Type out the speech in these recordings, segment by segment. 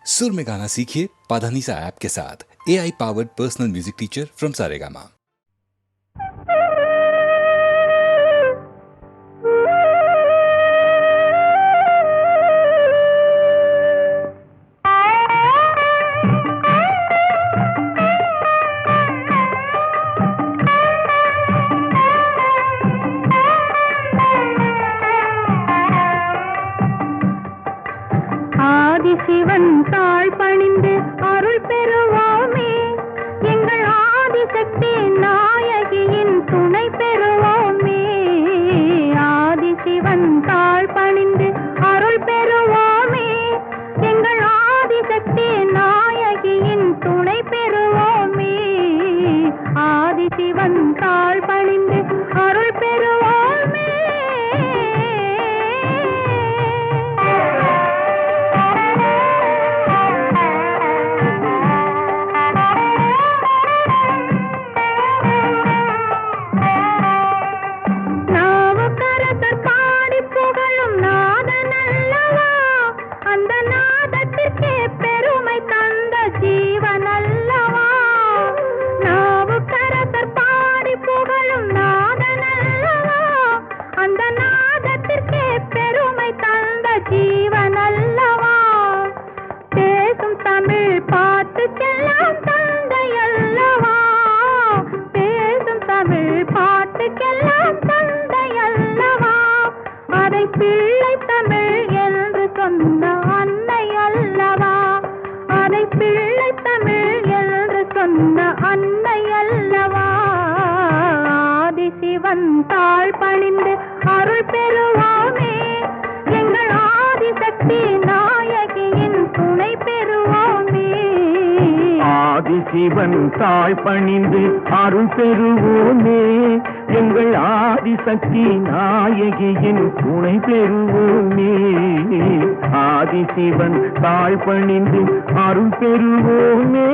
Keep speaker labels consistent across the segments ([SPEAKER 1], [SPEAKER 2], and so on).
[SPEAKER 1] सुर में गाना सीखिए पाधानीसा ऐप के साथ। AI powered personal music teacher from Saregama.
[SPEAKER 2] Sivan தாழ் பணிந்து அருள் பெறுவோமே, எங்கள் ஆதிசக்தி நாயகியின் துணை பெறுவோமே. ஆதிசிவன் தாழ் பணிந்து அருள் பெறுவோமே, எங்கள் ஆதிசக்தி நாயகியின் துணை பெறுவோமே. ஆதிசிவன் தாழ் பணிந்து அருள் பெறுவோமே. தாழ் பணிந்து அருள் பெறுவோமே, எங்கள் ஆதிசக்தி நாயகியின் துணை பெறுவோமே.
[SPEAKER 3] ஆதிசிவன் தாழ் பணிந்து அருள் பெறுவோமே, எங்கள் ஆதிசக்தி நாயகியின் துணை பெறுவோமே. ஆதிசிவன் தாழ் பணிந்து அருள் பெறுவோமே.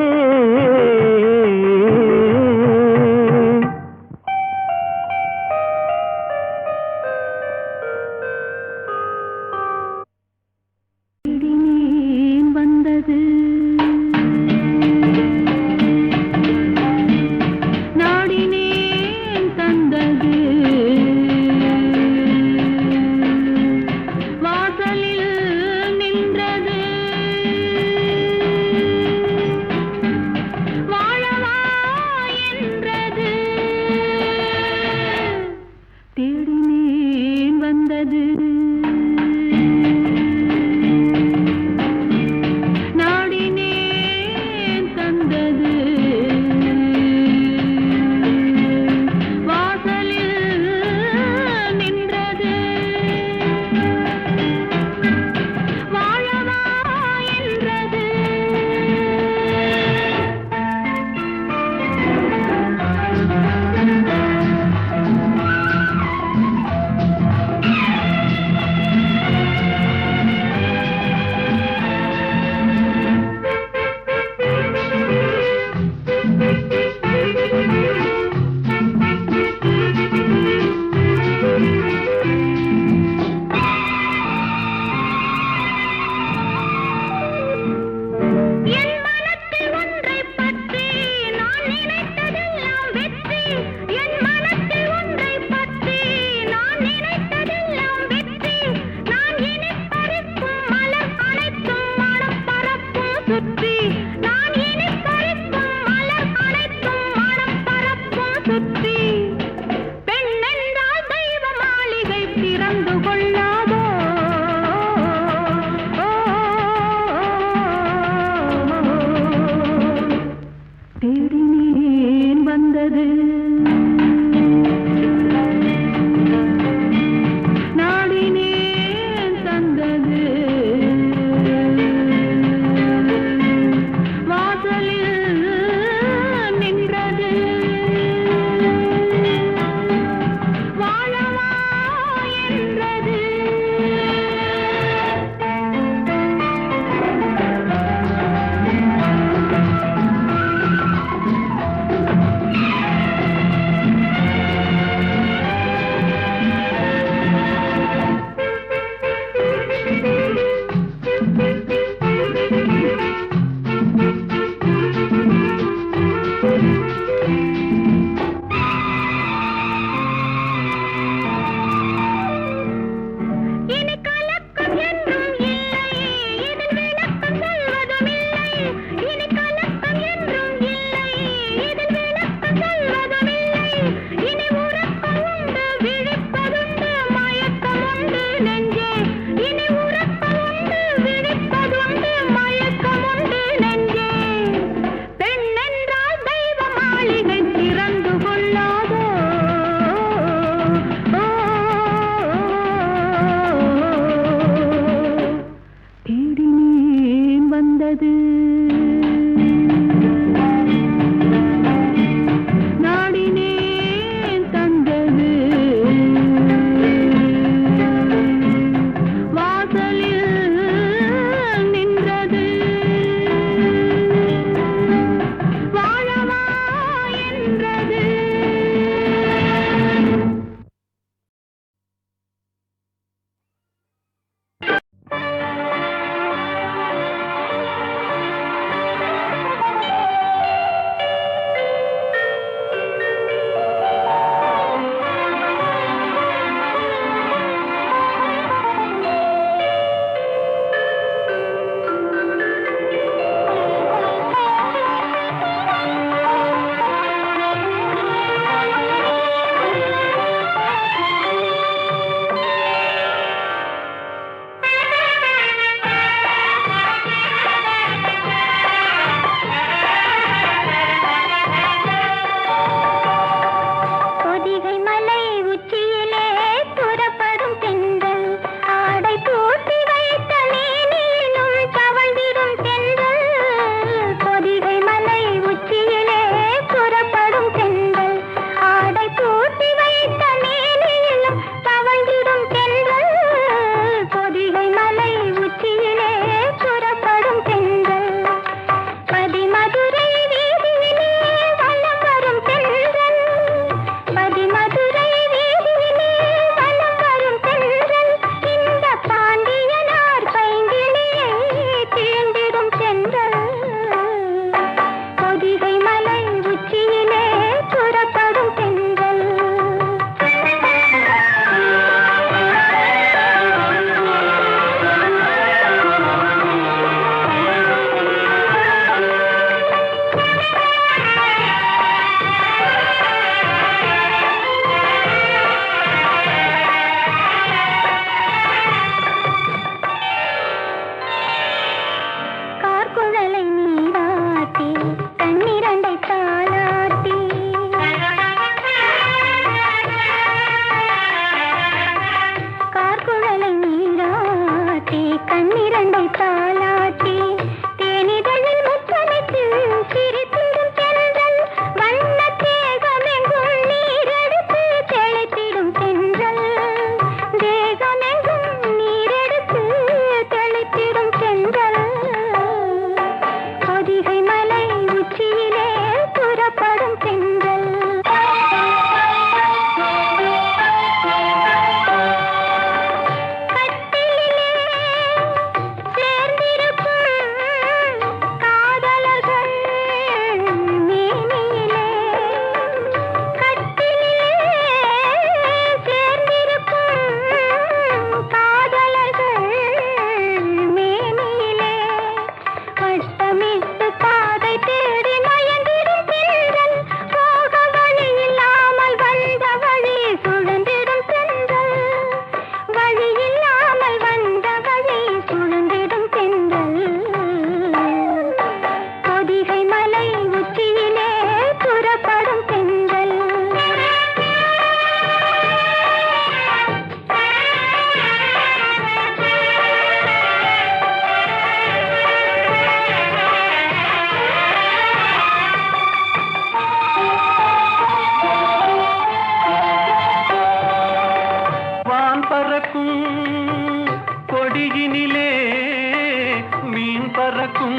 [SPEAKER 4] பறக்கும்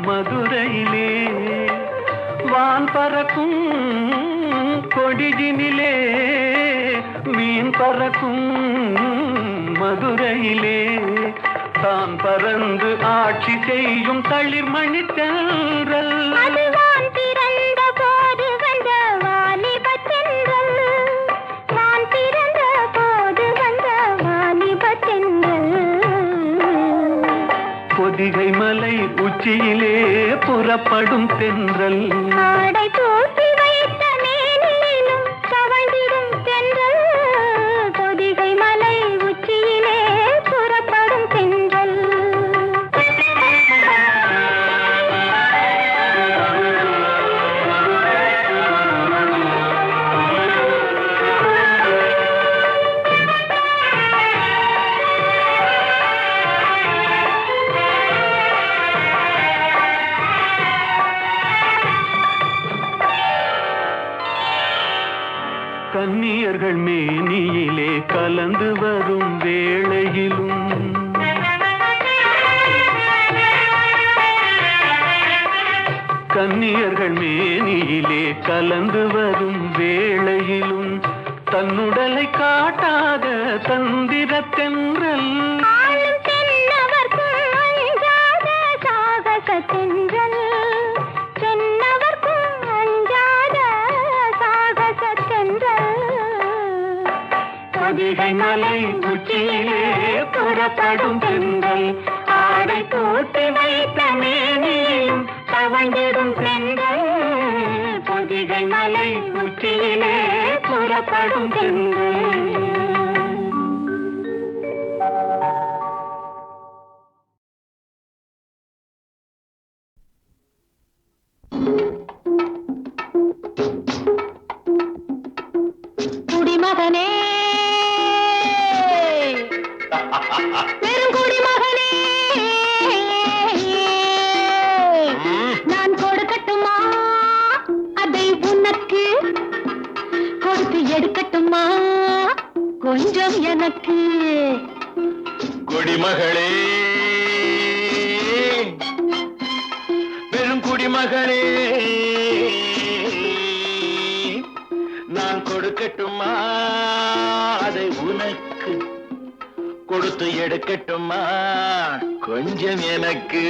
[SPEAKER 4] மதுரையிலே வான் பறக்கும் கொடியினிலே மீன் பறக்கும் மதுரையிலே தான் பறந்து ஆட்சி செய்யும் தளிர்மணி தென்றல்
[SPEAKER 2] அதுவான் பிறந்த போது வந்த வாலிபத் தென்றல் வான் பிறந்த போது வந்த வாலிபத் தென்றல்
[SPEAKER 4] பொதிகை மலை உச்சியிலே புறப்படும் தென்றல்
[SPEAKER 2] ஆடை தூக்கி வைத்த மேனியிலும் தவழ்ந்திடும் தென்றல் பொதிகை மலை உச்சியிலே புறப்படும் தென்றல்
[SPEAKER 4] கன்னியர்கள் மேனியிலே கலந்து வரும் வேளையிலும் கன்னியர்கள் மேனியிலே கலந்து வரும் வேளையிலும் தன்னுடலை காட்டாத தந்திர தென்றல்
[SPEAKER 2] ஆளும் தென்னவர்க்கும் அஞ்சாத சாகச தென்றல் தென்னவர்க்கும் அஞ்சாத சாகச தென்றல்
[SPEAKER 4] பொதிகை மலை உச்சியிலே புறப்படும் தென்றல் ஆடை தூட்டி வைத்த மேனியும் தவழ்ந்திடும் தென்றல் பொதிகை மலை உச்சியிலே புறப்படும் தென்றல்
[SPEAKER 2] குடிமகனே பெருங்குடிமகனே நான் கொடுக்கட்டுமா அதை உனக்கு கொடுத்து எடுக்கட்டுமா கொஞ்சம் எனக்கு
[SPEAKER 3] குடிமகளே பெரும் குடிமகளே நான் கொடுக்கட்டுமா அதை உனக்கு கொடுத்து எடுக்கட்டுமா கொஞ்சம் எனக்கு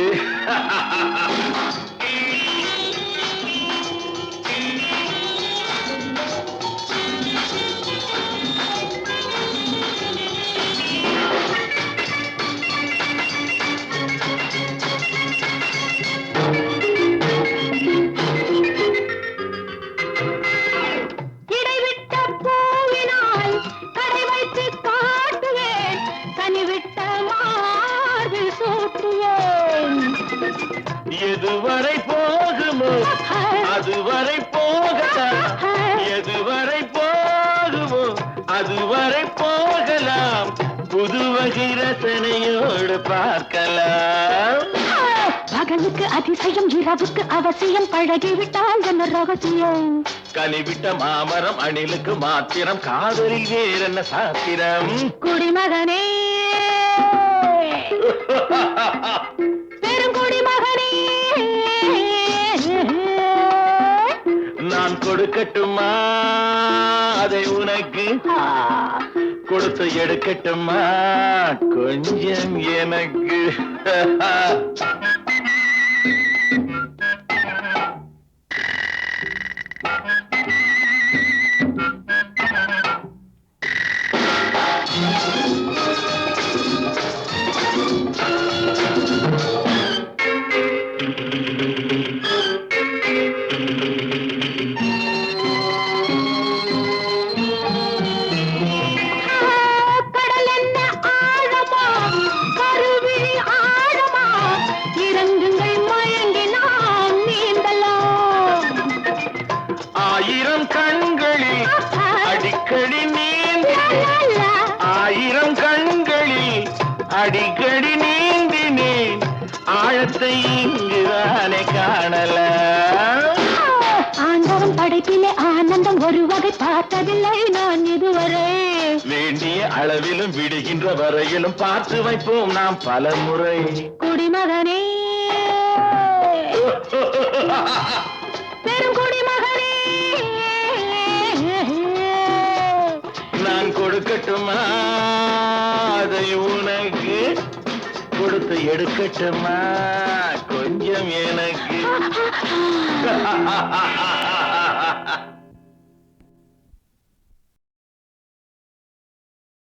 [SPEAKER 2] இடைவிட்ட பூவினால் கடை வைத்து காட்டுவேன் கனிவிட்ட மார்பில் சூட்டுவேன்
[SPEAKER 3] எதுவரை போகுமோ அதுவரை போகலாம் எதுவரை போகுமோ அதுவரை போகலாம் புது வகை ரசனையோடு பார்க்கலாம்
[SPEAKER 2] பகலுக்கு அதிசயம் இரவுக்கு அவசியம் பழகிவிட்டால் என்ன ரகசியம்
[SPEAKER 3] கனிவிட்ட மாமரம் அணிலுக்கு மாத்திரம் காதலில் வேறென்ன சாத்திரம்
[SPEAKER 2] குடிமகனே பெருங்குடிமகனே
[SPEAKER 3] நான் கொடுக்கட்டுமா அதை உனக்கு கொடுத்து எடுக்கட்டுமா கொஞ்சம் எனக்கு
[SPEAKER 2] கடல் என்ன ஆழமா கருவிழி ஆழமா இறங்குங்கள் மயங்கி நாம் நீந்தலாம்
[SPEAKER 3] ஆயிரம் கண்களில் அடிக்கடி நீந்தினேன் ஆயிரம் கண்களில் அடிக்கடி நீந்தினேன் ஆழத்தை இங்குதானே காணலாம்
[SPEAKER 2] ஆண்டவன் படைப்பிலே ஆனந்தம் ஒரு வகை பார்த்ததில்லை நான் இதுவரை
[SPEAKER 3] வேண்டிய அளவிலும் விடுகின்ற வரையிலும் பார்த்து வைப்போம் நாம் பல முறை.
[SPEAKER 2] குடிமகனே பெரும் குடிமகனே,
[SPEAKER 3] நான் கொடுக்கட்டுமா அதை உனக்கு, கொடுத்து எடுக்கட்டுமா கொஞ்சம் எனக்கு?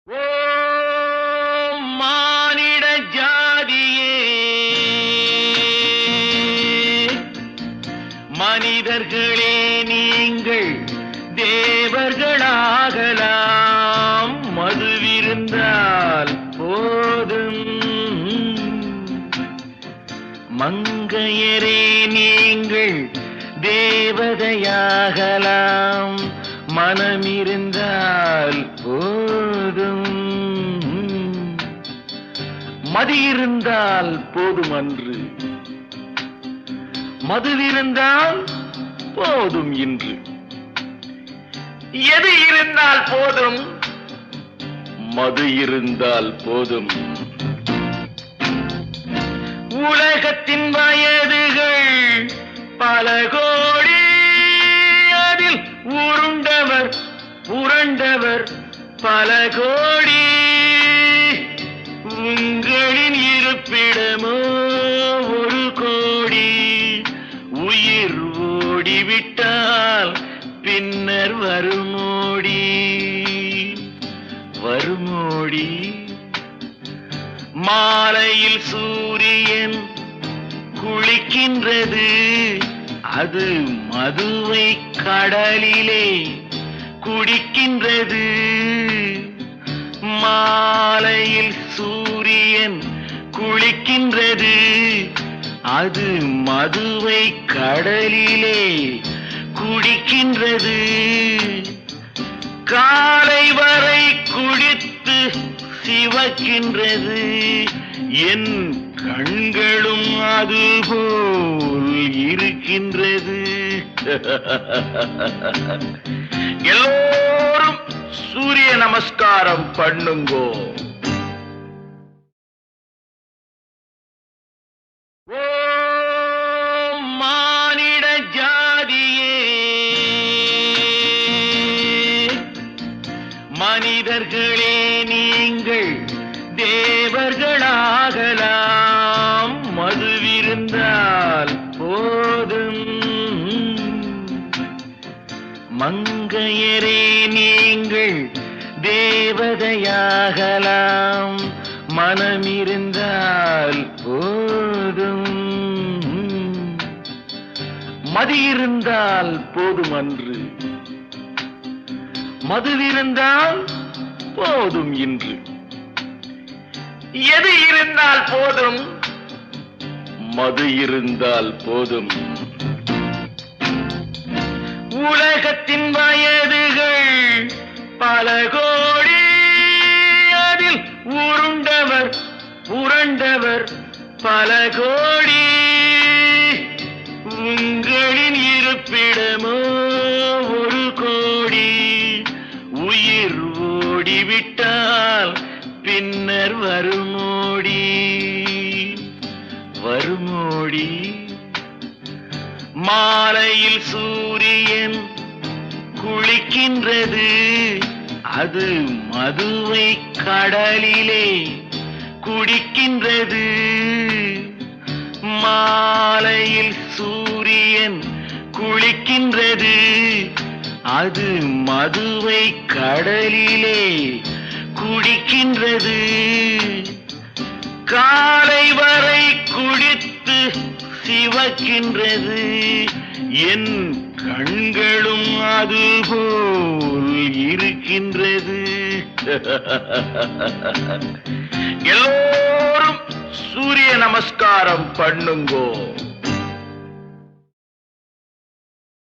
[SPEAKER 3] ஓ மானிட ஜாதியே, மனிதர்களே நீங்கள் தேவர்களாகலாம், மதுவிருந்தால் போதும். மங்கையரே நீங்கள் தேவதையாகலாம், மனமிருந்தால் போதும். மதியிருந்தால் போதும் அன்று, மதுவிருந்தால் போதும் இன்று. எது இருந்தால் போதும்? மது இருந்தால் போதும். உலகத்தின் வயதுகள் பல கோடி, அதில் உருண்டவர் புரண்டவர் பல கோடி. உங்களின் இருப்பிடமோ ஒரு கோடி. உயிர் ஓடிவிட்டால் பின்னர் வருமோடி, வருமோடி. மாலையில் சூரியன் குளிக்கின்றது, அது மதுவை கடலிலே குடிக்கின்றது. மாலையில் சூரியன் குளிக்கின்றது, அது மதுவை கடலிலே குடிக்கின்றது. காலை வரை குடித்து சிவக்கின்றது, என் கண்களும் அதுபோல் இருக்கின்றது. எல்லோரும் சூரிய நமஸ்காரம் பண்ணுங்கோ. ஓ மானிட ஜாதியே, மனிதர்களே நீங்கள் தேவர்களாகலாம், மதுவிருந்தால் போதும். மங்கையரே நீங்கள் தேவதையாகலாம், மனமிருந்தால் போதும். மதியிருந்தால் போதும் அன்று, மதுவிருந்தால் போதும் இன்று. எது இருந்தால் போதும்? மது இருந்தால் போதும். உலகத்தின் வயதுகள் பல கோடி, அதில் உருண்டவர் புரண்டவர் பல கோடி. உங்களின் இருப்பிடமோ ஒரு கோடி. உயிர் ஓடிவிட்டால் பின்னர் வருமோடி, வருமோடி. மாலையில் சூரியன் குளிக்கின்றது, அது மதுவை கடலிலே குடிக்கின்றது. மாலையில் சூரியன் குளிக்கின்றது, அது மதுவை கடலிலே குடிக்கின்றது. காலை வரை குடித்து சிவக்கின்றது, என் கண்களும் அதுபோல் இருக்கின்றது. எல்லோரும் சூரிய நமஸ்காரம் பண்ணுங்கோ.